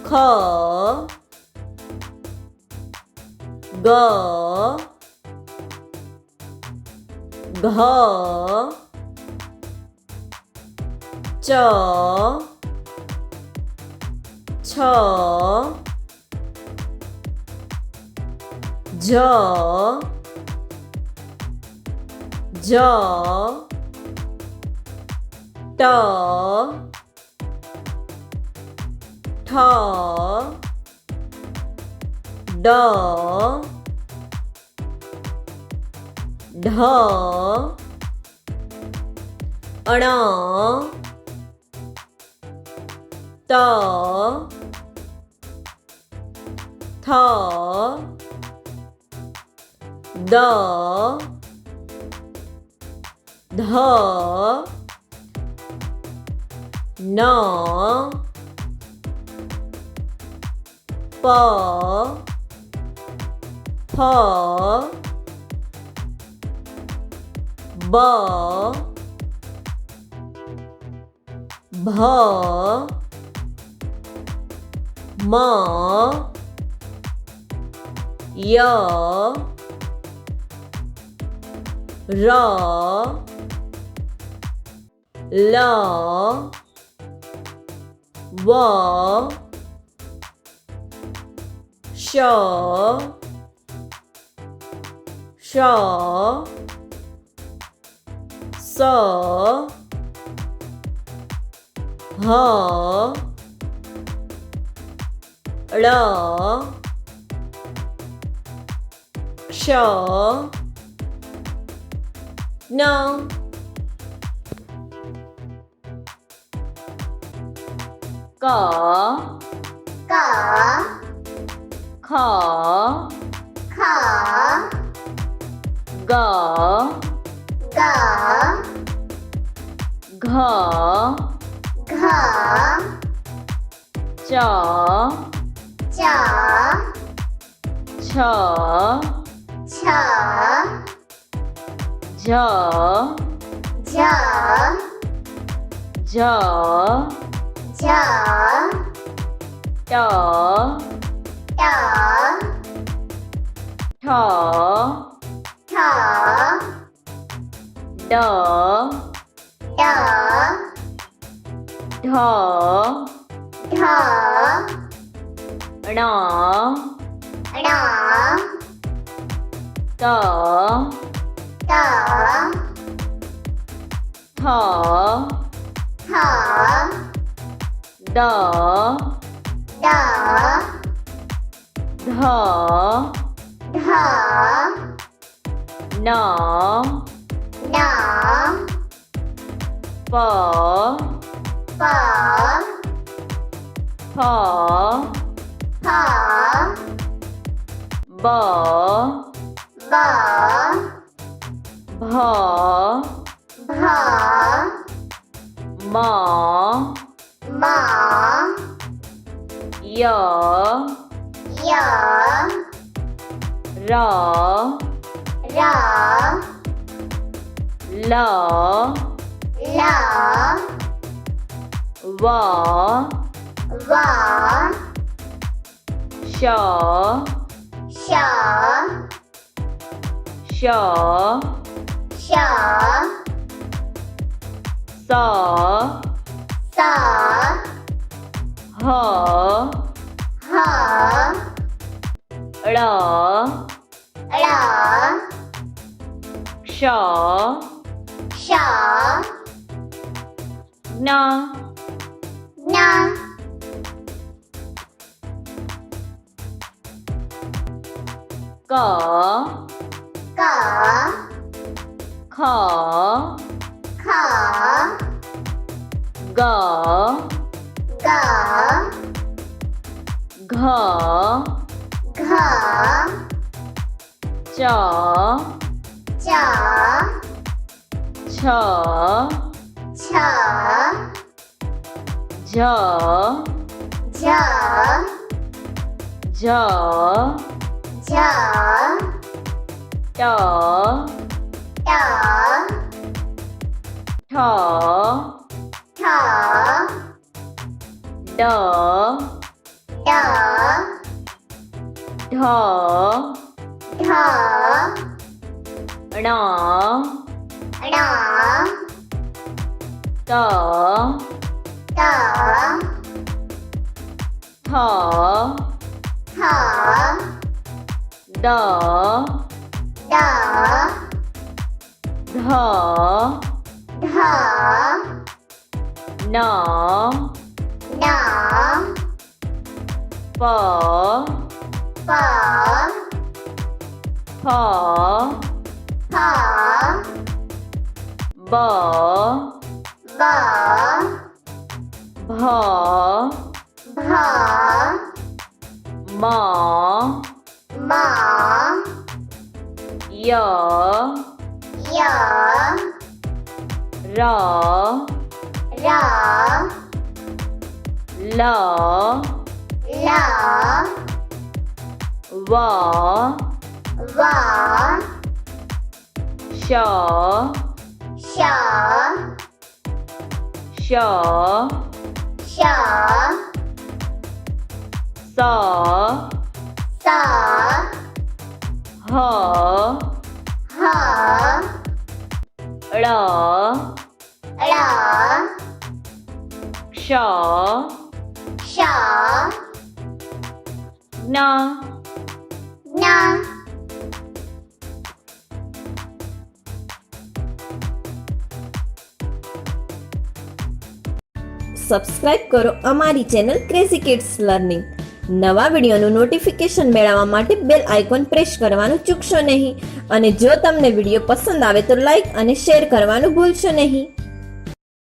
ખ ગ ઘ ચ છ જ જ ટ ઠ ડ ઢ અણ ત થ દ ધ ન પ ફ બ ભ મ ય ર લ વ શ શ સ હ ળ ક્ષ ન ક ક ખ ખ ગ ગ ઘ ઘ ચ ચ છ છ જ જ જ જ ટ ટ ઠ ઠ ડ ડ ઢ ઢ ણ ણ ત ત થ થ દ દ ધ ધ ન ન પ પ ફ ફ બ બ ભ ભ મ મ ય ય ર ર લ લ વ વ શ શ શ શ સ સ હ હ ળ ળ ક્ષ શ ન ન ક ક ખ ખ ગ ગ ઘ ઘ ચ ચ છ છ જ જ જ જ ટ ટ ઠ ઠ ડ ડ ઢ ઢ ણ ણ ત ત થ થ દ દ ધ ધ ન ન પ પ ફ ફ બ બ ભ ભ મ મ ય ય ર ર લ લ વ વ શ શ શ શ સ સ હ હ ળ ળ ક્ષ શ જ્ઞ જ્ઞ સબસ્ક્રાઇબ કરો અમારી ચેનલ ક્રેઝી કિડ્સ લર્નિંગ. નવા વિડીયોનું નોટિફિકેશન મેળવવા માટે બેલ આઇકોન પ્રેસ કરવાનું ચૂકશો નહીં અને જો તમને વિડીયો પસંદ આવે તો લાઈક અને શેર કરવાનું ભૂલશો નહીં.